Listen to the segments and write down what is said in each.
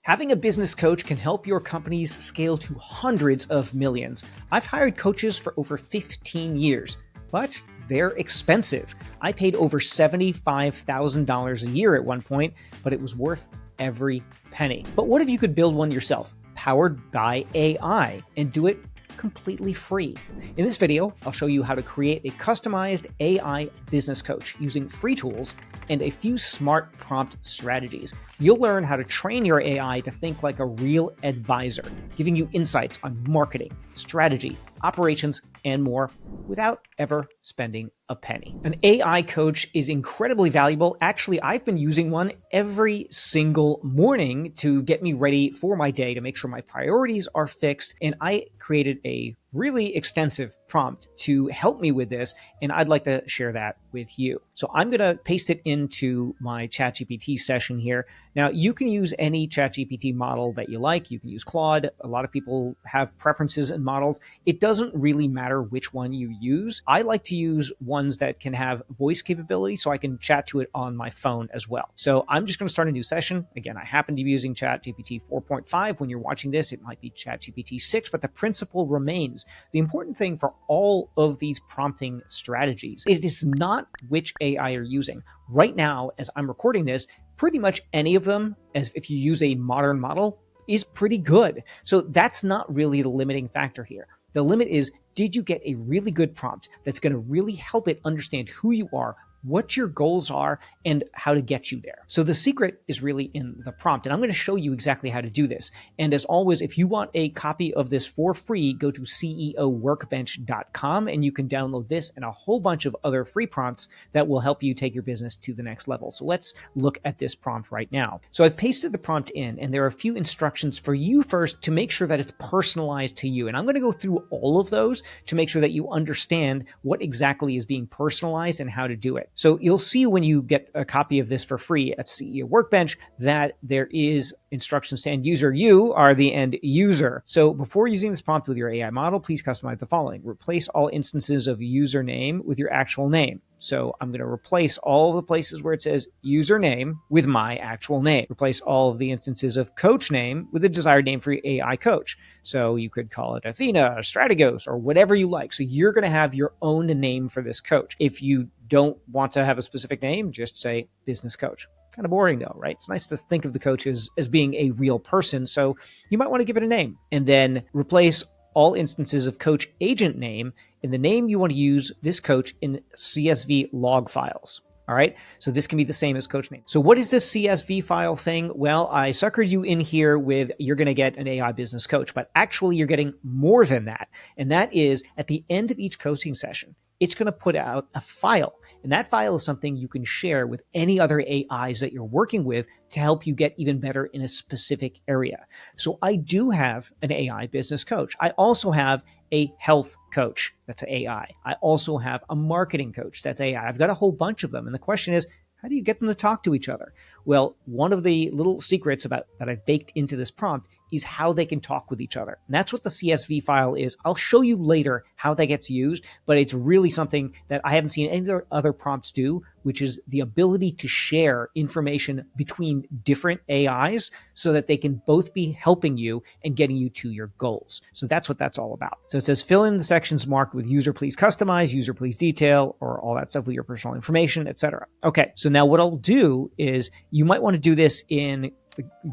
Having a business coach can help your companies scale to hundreds of millions. I've hired coaches for over 15 years, but they're expensive. I paid over $75,000 a year at one point, but it was worth every penny. But what if you could build one yourself, powered by AI, and do it completely free? In this video, I'll show you how to create a customized AI business coach using free tools and a few smart prompt strategies. You'll learn how to train your AI to think like a real advisor, giving you insights on marketing, strategy, operations, and more without ever spending a penny. An AI coach is incredibly valuable. Actually, I've been using one every single morning to get me ready for my day, to make sure my priorities are fixed. And I created a really extensive prompt to help me with this, and I'd like to share that with you. So I'm going to paste it into my ChatGPT session here. Now, you can use any ChatGPT model that you like. You can use Claude. A lot of people have preferences in models. It doesn't really matter which one you use. I like to use ones that can have voice capability so I can chat to it on my phone as well. So I'm just going to start a new session. Again, I happen to be using ChatGPT 4.5. When you're watching this, it might be ChatGPT 6, but the principle remains. The important thing for all of these prompting strategies, it is not which AI you're using. Right now, as I'm recording this, pretty much any of them, as if you use a modern model, is pretty good. So that's not really the limiting factor here. The limit is, did you get a really good prompt that's going to really help it understand who you are, what your goals are, and how to get you there? So the secret is really in the prompt, and I'm going to show you exactly how to do this. And as always, if you want a copy of this for free, go to ceoworkbench.com and you can download this and a whole bunch of other free prompts that will help you take your business to the next level. So let's look at this prompt right now. So I've pasted the prompt in, and there are a few instructions for you first to make sure that it's personalized to you. And I'm going to go through all of those to make sure that you understand what exactly is being personalized and how to do it. So you'll see when you get a copy of this for free at CEO Workbench that there is instructions to end user. You are the end user. So before using this prompt with your AI model, please customize the following. Replace all instances of username with your actual name. So I'm going to replace all the places where it says username with my actual name. Replace all of the instances of coach name with the desired name for your AI coach. So you could call it Athena or Strategos or whatever you like. So you're going to have your own name for this coach. If you don't want to have a specific name, just say business coach. Kind of boring though, right? It's nice to think of the coach as being a real person. So you might want to give it a name, and then replace all instances of coach agent name in the name you want to use this coach in CSV log files. All right. So this can be the same as coach name. So what is this CSV file thing? Well, I suckered you in here with you're going to get an AI business coach, but actually you're getting more than that. And that is at the end of each coaching session, it's going to put out a file. And that file is something you can share with any other AIs that you're working with to help you get even better in a specific area. So I do have an AI business coach. I also have a health coach. That's AI. I also have a marketing coach. That's AI. I've got a whole bunch of them. And the question is, how do you get them to talk to each other? Well, one of the little secrets that I've baked into this prompt is how they can talk with each other. And that's what the CSV file is. I'll show you later how that gets used, but it's really something that I haven't seen any other prompts do, which is the ability to share information between different AIs so that they can both be helping you and getting you to your goals. So that's what that's all about. So it says fill in the sections marked with user please customize, user please detail, or all that stuff with your personal information, etc. Okay, so now what I'll do is you might want to do this in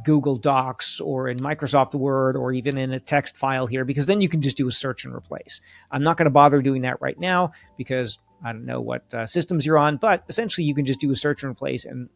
Google Docs or in Microsoft Word or even in a text file here, because then you can just do a search and replace. I'm not going to bother doing that right now because I don't know what systems you're on, but essentially you can just do a search and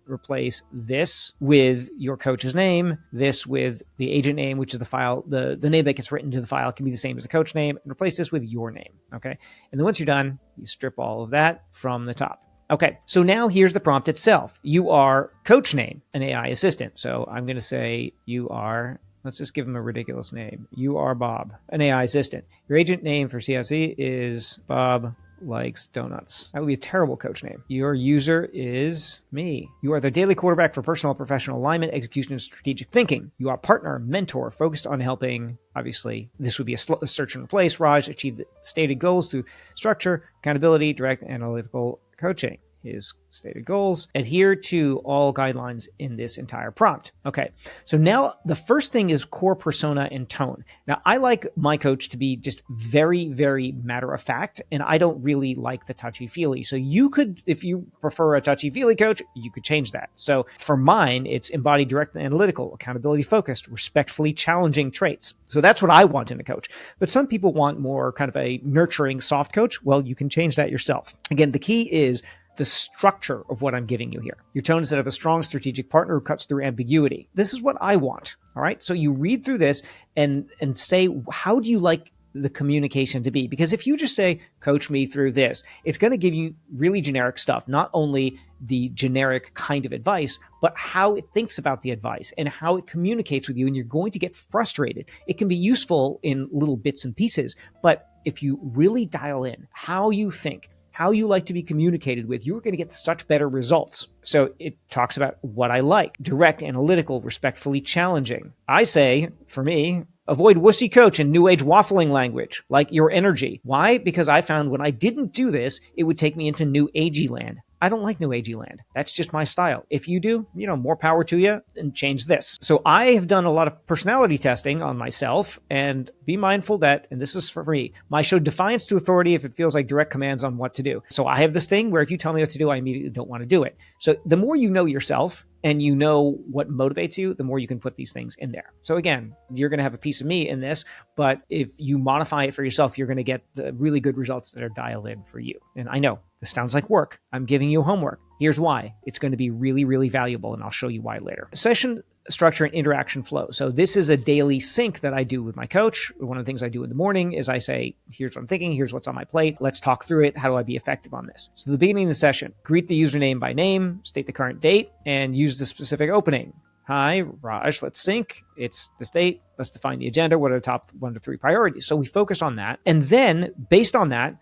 replace this with your coach's name, this with the agent name, which is the file, the name that gets written to the file can be the same as the coach name, and replace this with your name. Okay. And then once you're done, you strip all of that from the top. Okay, so now here's the prompt itself. You are coach name, an AI assistant. So I'm going to say you are, let's just give him a ridiculous name. You are Bob, an AI assistant. Your agent name for CSV is Bob likes donuts. That would be a terrible coach name. Your user is me. You are the daily quarterback for personal and professional alignment, execution, and strategic thinking. You are partner, mentor, focused on helping, obviously, this would be a search and replace, Raj, achieve the stated goals through structure, accountability, direct analytical coaching. his stated goals, adhere to all guidelines in this entire prompt. Okay, so now the first thing is core persona and tone. Now, I like my coach to be just very, very matter of fact, and I don't really like the touchy-feely. So you could, if you prefer a touchy-feely coach, you could change that. So for mine, it's embody direct and analytical, accountability focused, respectfully challenging traits. So that's what I want in a coach. But some people want more kind of a nurturing soft coach. Well, you can change that yourself. Again, the key is the structure of what I'm giving you here. Your tone is that of a strong strategic partner who cuts through ambiguity. This is what I want. All right. So you read through this and say, how do you like the communication to be? Because if you just say, coach me through this, it's going to give you really generic stuff, not only the generic kind of advice, but how it thinks about the advice and how it communicates with you. And you're going to get frustrated. It can be useful in little bits and pieces, but if you really dial in how you think, how you like to be communicated with, you're going to get such better results. So it talks about what I like: direct, analytical, respectfully challenging. I say, for me, avoid wussy coach and new age waffling language, like your energy. Why? Because I found when I didn't do this, it would take me into new agey land. I don't like new agey land. That's just my style. If you do, more power to you, and change this. So I have done a lot of personality testing on myself, and be mindful that, and this is for me, I show defiance to authority if it feels like direct commands on what to do. So I have this thing where if you tell me what to do, I immediately don't want to do it. So the more you know yourself and you know what motivates you, the more you can put these things in there. So again, you're going to have a piece of me in this, but if you modify it for yourself, you're going to get the really good results that are dialed in for you. And I know this sounds like work. I'm giving you homework. Here's why. It's going to be really, really valuable, and I'll show you why later. Session structure and interaction flow. So this is a daily sync that I do with my coach. One of the things I do in the morning is I say, here's what I'm thinking, here's what's on my plate. Let's talk through it. How do I be effective on this? So the beginning of the session, greet the username by name, state the current date, and use the specific opening. Hi, Raj, let's sync. It's this date. Let's define the agenda. What are the top 1 to 3 priorities? So we focus on that. And then based on that,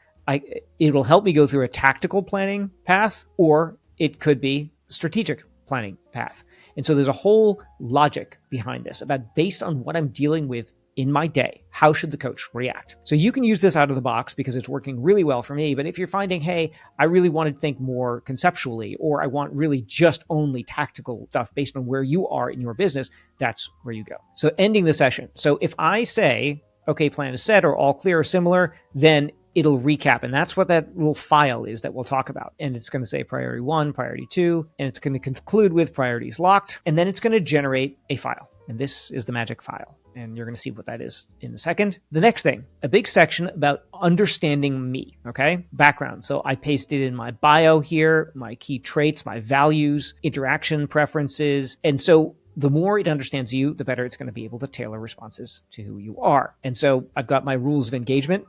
it will help me go through a tactical planning path, or it could be strategic planning path. And so there's a whole logic behind this about based on what I'm dealing with in my day, how should the coach react? So you can use this out of the box because it's working really well for me. But if you're finding, hey, I really want to think more conceptually, or I want really just only tactical stuff based on where you are in your business, that's where you go. So ending the session. So if I say, okay, plan is set, or all clear or similar, then it'll recap. And that's what that little file is that we'll talk about. And it's going to say priority 1, priority 2, and it's going to conclude with priorities locked. And then it's going to generate a file. And this is the magic file. And you're going to see what that is in a second. The next thing, a big section about understanding me, okay? Background. So I pasted in my bio here, my key traits, my values, interaction preferences. And so the more it understands you, the better it's going to be able to tailor responses to who you are. And so I've got my rules of engagement.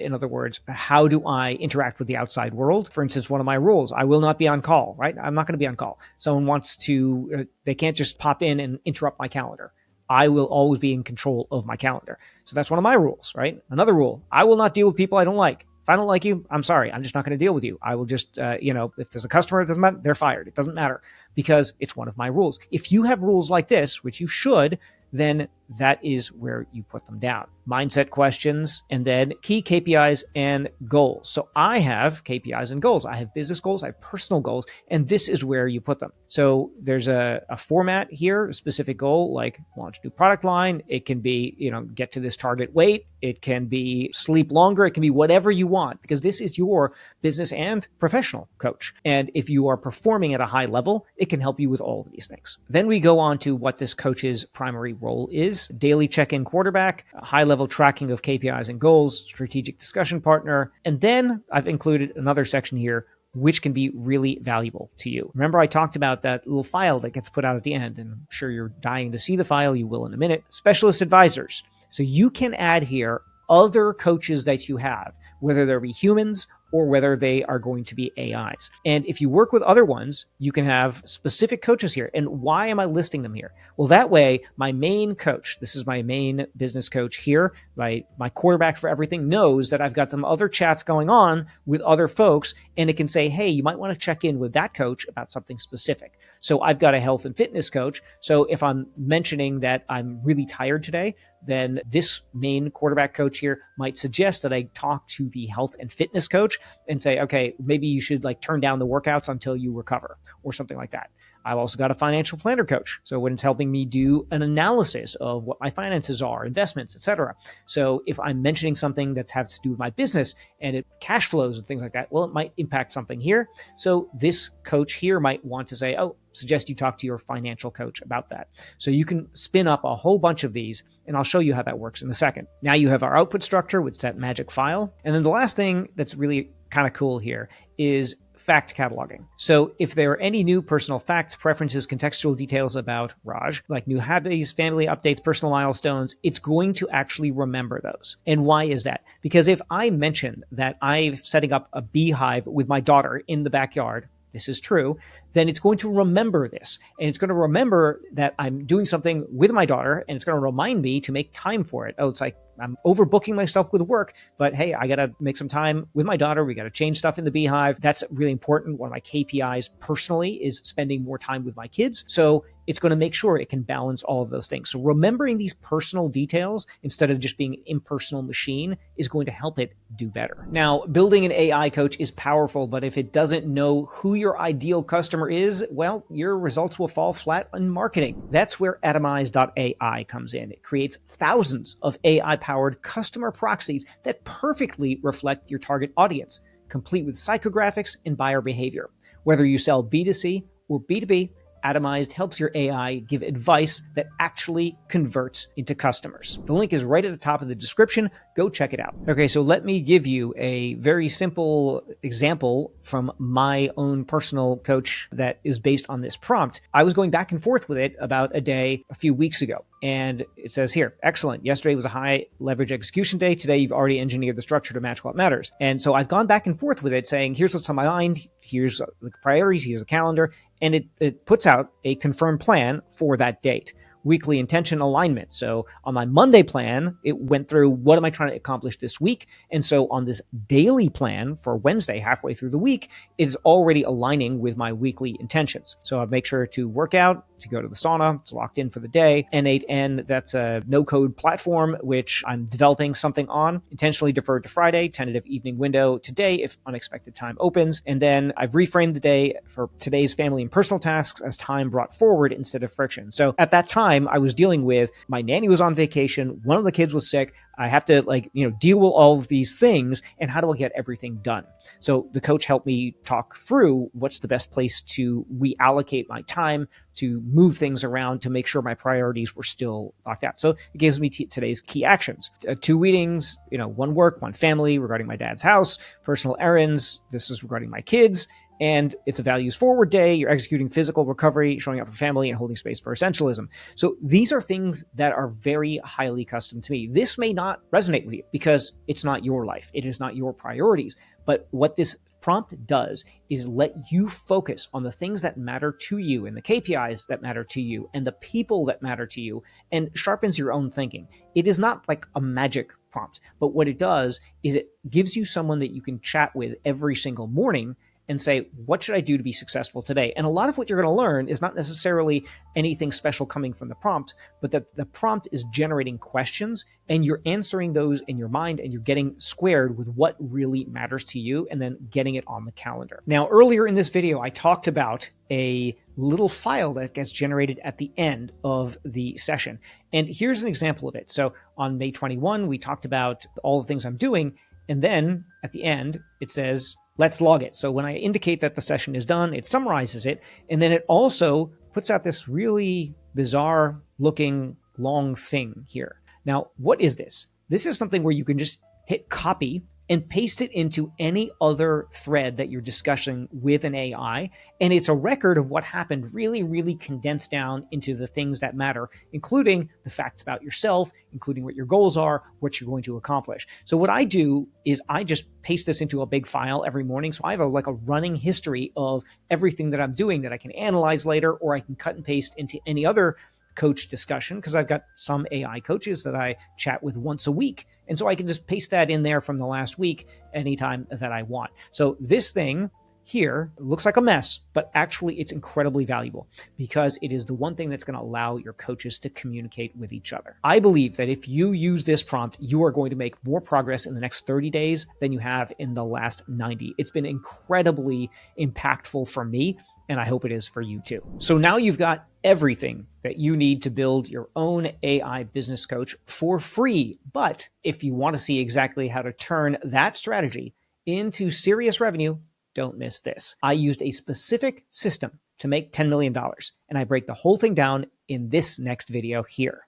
In other words, how do I interact with the outside world? For instance, one of my rules, I will not be on call, right? I'm not going to be on call. Someone wants to, they can't just pop in and interrupt my calendar. I will always be in control of my calendar. So that's one of my rules, right? Another rule, I will not deal with people I don't like. If I don't like you, I'm sorry. I'm just not going to deal with you. I will just, if there's a customer, it doesn't matter, they're fired. It doesn't matter because it's one of my rules. If you have rules like this, which you should, then that is where you put them down. Mindset questions, and then key KPIs and goals. So I have KPIs and goals. I have business goals, I have personal goals, and this is where you put them. So there's a format here, a specific goal, like launch a new product line. It can be, get to this target weight. It can be sleep longer. It can be whatever you want, because this is your business and professional coach. And if you are performing at a high level, it can help you with all of these things. Then we go on to what this coach's primary role is: daily check-in quarterback, high-level tracking of KPIs and goals, strategic discussion partner. And then I've included another section here, which can be really valuable to you. Remember, I talked about that little file that gets put out at the end, and I'm sure you're dying to see the file. You will in a minute. Specialist advisors. So you can add here other coaches that you have, whether they be humans or whether they are going to be AIs. And if you work with other ones, you can have specific coaches here. And why am I listing them here? Well, that way, my main coach, this is my main business coach here, my quarterback for everything, knows that I've got some other chats going on with other folks, and it can say, hey, you might want to check in with that coach about something specific. So I've got a health and fitness coach. So if I'm mentioning that I'm really tired today, then this main quarterback coach here might suggest that I talk to the health and fitness coach and say, okay, maybe you should like turn down the workouts until you recover or something like that. I've also got a financial planner coach. So when it's helping me do an analysis of what my finances are, investments, etc. So if I'm mentioning something that has to do with my business and it cash flows and things like that, well, it might impact something here. So this coach here might want to say, oh, suggest you talk to your financial coach about that. So you can spin up a whole bunch of these, and I'll show you how that works in a second. Now you have our output structure with that magic file. And then the last thing that's really kind of cool here is fact cataloging. So if there are any new personal facts, preferences, contextual details about Raj, like new hobbies, family updates, personal milestones, it's going to actually remember those. And why is that? Because if I mention that I'm setting up a beehive with my daughter in the backyard, this is true, then it's going to remember this. And it's going to remember that I'm doing something with my daughter, and it's going to remind me to make time for it. Oh, it's like I'm overbooking myself with work, but hey, I got to make some time with my daughter. We got to change stuff in the beehive. That's really important. One of my KPIs personally is spending more time with my kids. So it's going to make sure it can balance all of those things. So remembering these personal details instead of just being an impersonal machine is going to help it do better. Now, building an AI coach is powerful, but if it doesn't know who your ideal customer is, well, your results will fall flat in marketing. That's where Atomize.ai comes in. It creates thousands of AI-powered customer proxies that perfectly reflect your target audience, complete with psychographics and buyer behavior. Whether you sell B2C or B2B, Atomized helps your AI give advice that actually converts into customers. The link is right at the top of the description. Go check it out. Okay, so let me give you a very simple example from my own personal coach that is based on this prompt. I was going back and forth with it about a few weeks ago. And it says here, excellent. Yesterday was a high leverage execution day. Today, you've already engineered the structure to match what matters. And so I've gone back and forth with it saying, here's what's on my mind. Here's the priorities. Here's the calendar. And it puts out a confirmed plan for that date. Weekly intention alignment. So on my Monday plan, it went through what am I trying to accomplish this week? And so on this daily plan for Wednesday, halfway through the week, it is already aligning with my weekly intentions. So I make sure to work out, to go to the sauna. It's locked in for the day. N8N, that's a no-code platform, which I'm developing something on. Intentionally deferred to Friday, tentative evening window today if unexpected time opens. And then I've reframed the day for today's family and personal tasks as time brought forward instead of friction. So at that time, I was dealing with my nanny was on vacation. One of the kids was sick. I have to deal with all of these things. And how do I get everything done? So the coach helped me talk through what's the best place to reallocate my time, to move things around, to make sure my priorities were still locked out. So it gives me today's key actions. 2 readings, one work, 1 family regarding my dad's house, personal errands. This is regarding my kids. And it's a values forward day. You're executing physical recovery, showing up for family, and holding space for essentialism. So these are things that are very highly custom to me. This may not resonate with you because it's not your life. It is not your priorities. But what this prompt does is let you focus on the things that matter to you and the KPIs that matter to you and the people that matter to you, and sharpens your own thinking. It is not like a magic prompt, but what it does is it gives you someone that you can chat with every single morning and say, what should I do to be successful today? And a lot of what you're going to learn is not necessarily anything special coming from the prompt, but that the prompt is generating questions and you're answering those in your mind and you're getting squared with what really matters to you and then getting it on the calendar. Now, earlier in this video, I talked about a little file that gets generated at the end of the session. And here's an example of it. So on May 21, we talked about all the things I'm doing. And then at the end, it says, let's log it. So when I indicate that the session is done, it summarizes it. And then it also puts out this really bizarre looking long thing here. Now, what is this? This is something where you can just hit copy and paste it into any other thread that you're discussing with an AI. And it's a record of what happened, really, really condensed down into the things that matter, including the facts about yourself, including what your goals are, what you're going to accomplish. So what I do is I just paste this into a big file every morning. So I have a running history of everything that I'm doing that I can analyze later, or I can cut and paste into any other coach discussion, because I've got some AI coaches that I chat with once a week. And so I can just paste that in there from the last week anytime that I want. So this thing here looks like a mess, but actually it's incredibly valuable because it is the one thing that's going to allow your coaches to communicate with each other. I believe that if you use this prompt, you are going to make more progress in the next 30 days than you have in the last 90. It's been incredibly impactful for me, and I hope it is for you too. So now you've got everything that you need to build your own AI business coach for free. But if you want to see exactly how to turn that strategy into serious revenue, don't miss this. I used a specific system to make $10 million, and I break the whole thing down in this next video here.